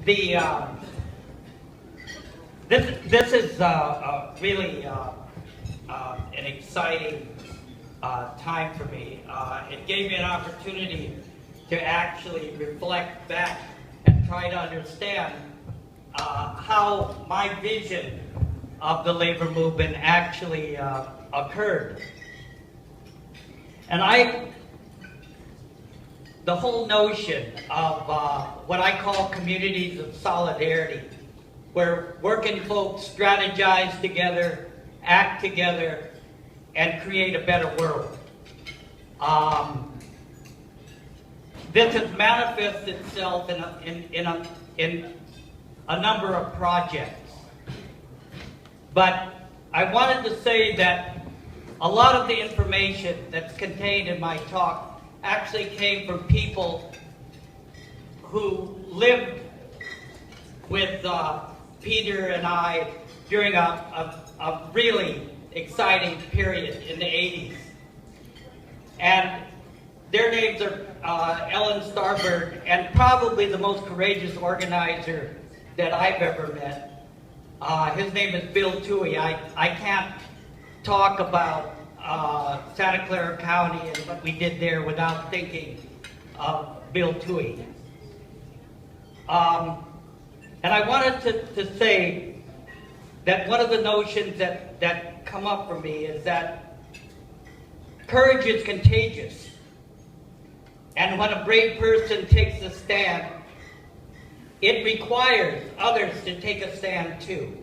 The this is really an exciting time for me. It gave me an opportunity to actually reflect back and try to understand how my vision of the labor movement actually occurred. And the whole notion of what I call communities of solidarity, where working folks strategize together, act together, and create a better world. This has manifested itself in a number of projects. But I wanted to say that a lot of the information that's contained in my talk actually came from people who lived with Peter and I during a really exciting period in the 80s. And their names are Ellen Starbird, and probably the most courageous organizer that I've ever met. His name is Bill Toohey. I can't talk about Santa Clara County and what we did there without thinking of Bill Toohey. And I wanted to say that one of the notions that come up for me is that courage is contagious. And when a brave person takes a stand, it requires others to take a stand too.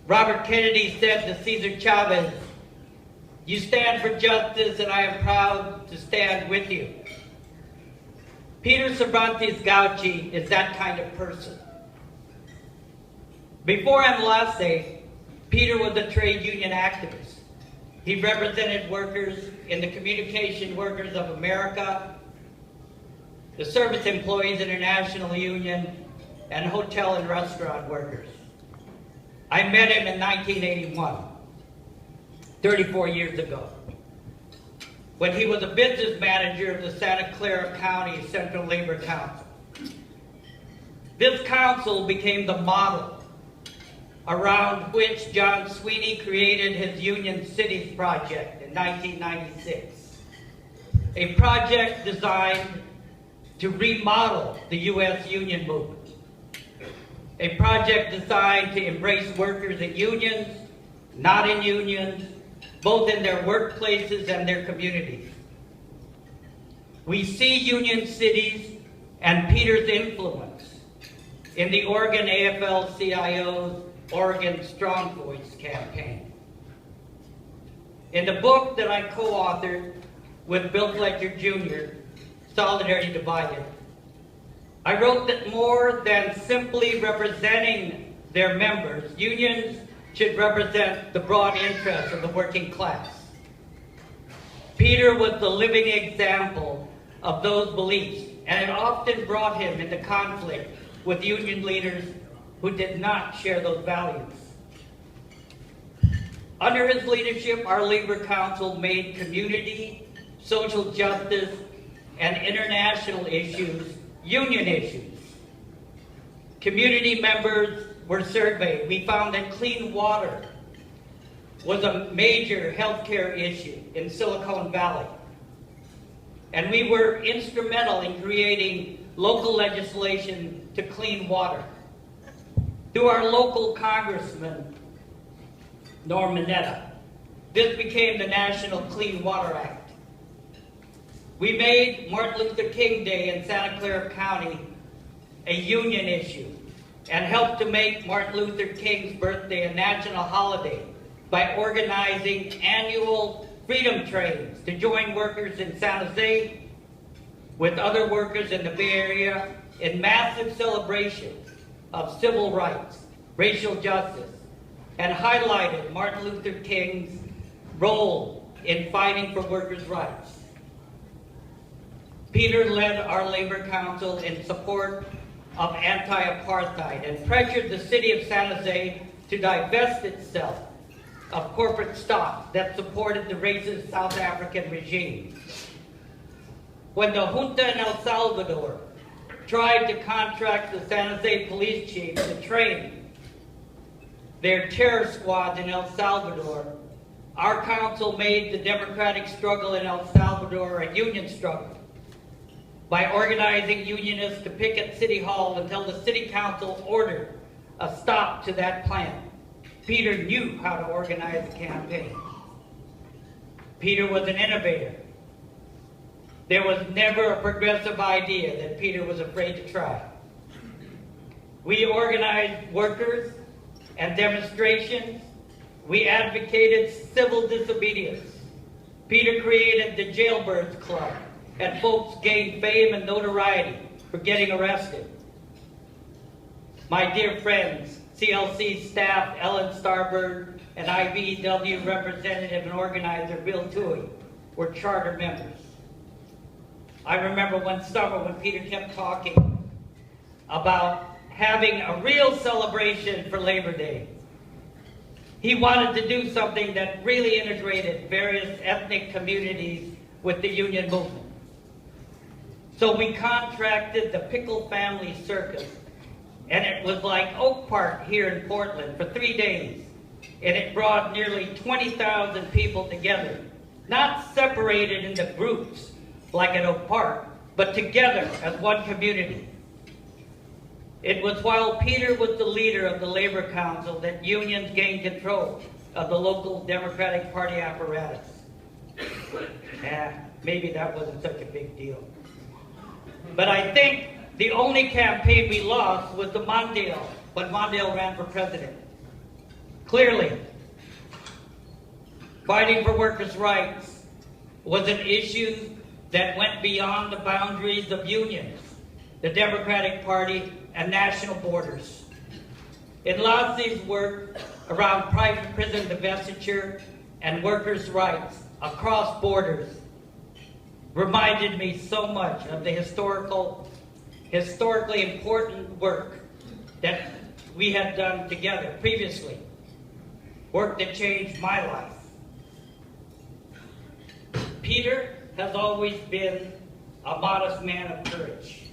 Robert Kennedy said to Cesar Chavez, "You stand for justice, and I am proud to stand with you." Peter Cervantes Gautschi is that kind of person. Before Enlace, Peter was a trade union activist. He represented workers in the Communication Workers of America, the Service Employees International Union, and hotel and restaurant workers. I met him in 1981, 34 years ago, when he was a business manager of the Santa Clara County Central Labor Council. This council became the model around which John Sweeney created his Union Cities project in 1996, a project designed to remodel the U.S. union movement. A project designed to embrace workers in unions, not in unions, both in their workplaces and their communities. We see Union Cities and Peter's influence in the Oregon AFL-CIO's Oregon Strong Voice campaign. In the book that I co-authored with Bill Fletcher Jr., Solidarity Divided, I wrote that more than simply representing their members, unions should represent the broad interests of the working class. Peter was the living example of those beliefs, and it often brought him into conflict with union leaders who did not share those values. Under his leadership, our Labor Council made community, social justice, and international issues union issues. Community members were surveyed. We found that clean water was a major healthcare issue in Silicon Valley. And we were instrumental in creating local legislation to clean water. Through our local congressman, Norm Mineta, this became the National Clean Water Act. We made Martin Luther King Day in Santa Clara County a union issue and helped to make Martin Luther King's birthday a national holiday by organizing annual freedom trains to join workers in San Jose with other workers in the Bay Area in massive celebration of civil rights, racial justice, and highlighted Martin Luther King's role in fighting for workers' rights. Peter led our Labor Council in support of anti-apartheid and pressured the city of San Jose to divest itself of corporate stock that supported the racist South African regime. When the junta in El Salvador tried to contract the San Jose police chief to train their terror squads in El Salvador, our council made the democratic struggle in El Salvador a union struggle by organizing unionists to picket City Hall until the City Council ordered a stop to that plan. Peter knew how to organize a campaign. Peter was an innovator. There was never a progressive idea that Peter was afraid to try. We organized workers and demonstrations. We advocated civil disobedience. Peter created the Jailbirds Club, and folks gained fame and notoriety for getting arrested. My dear friends, CLC staff Ellen Starbird and IBEW representative and organizer Bill Toohey were charter members. I remember one summer when Peter kept talking about having a real celebration for Labor Day. He wanted to do something that really integrated various ethnic communities with the union movement. So we contracted the Pickle Family Circus, and it was like Oak Park here in Portland for 3 days. And it brought nearly 20,000 people together, not separated into groups like at Oak Park, but together as one community. It was while Peter was the leader of the Labor Council that unions gained control of the local Democratic Party apparatus. Maybe that wasn't such a big deal. But I think the only campaign we lost was the Mondale, when Mondale ran for president. Clearly, fighting for workers' rights was an issue that went beyond the boundaries of unions, the Democratic Party, and national borders. Enlace's work around private prison divestiture and workers' rights across borders reminded me so much of the historically important work that we had done together previously, work that changed my life. Peter has always been a modest man of courage.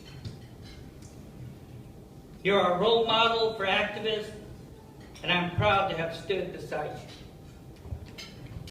You're a role model for activists, and I'm proud to have stood beside you.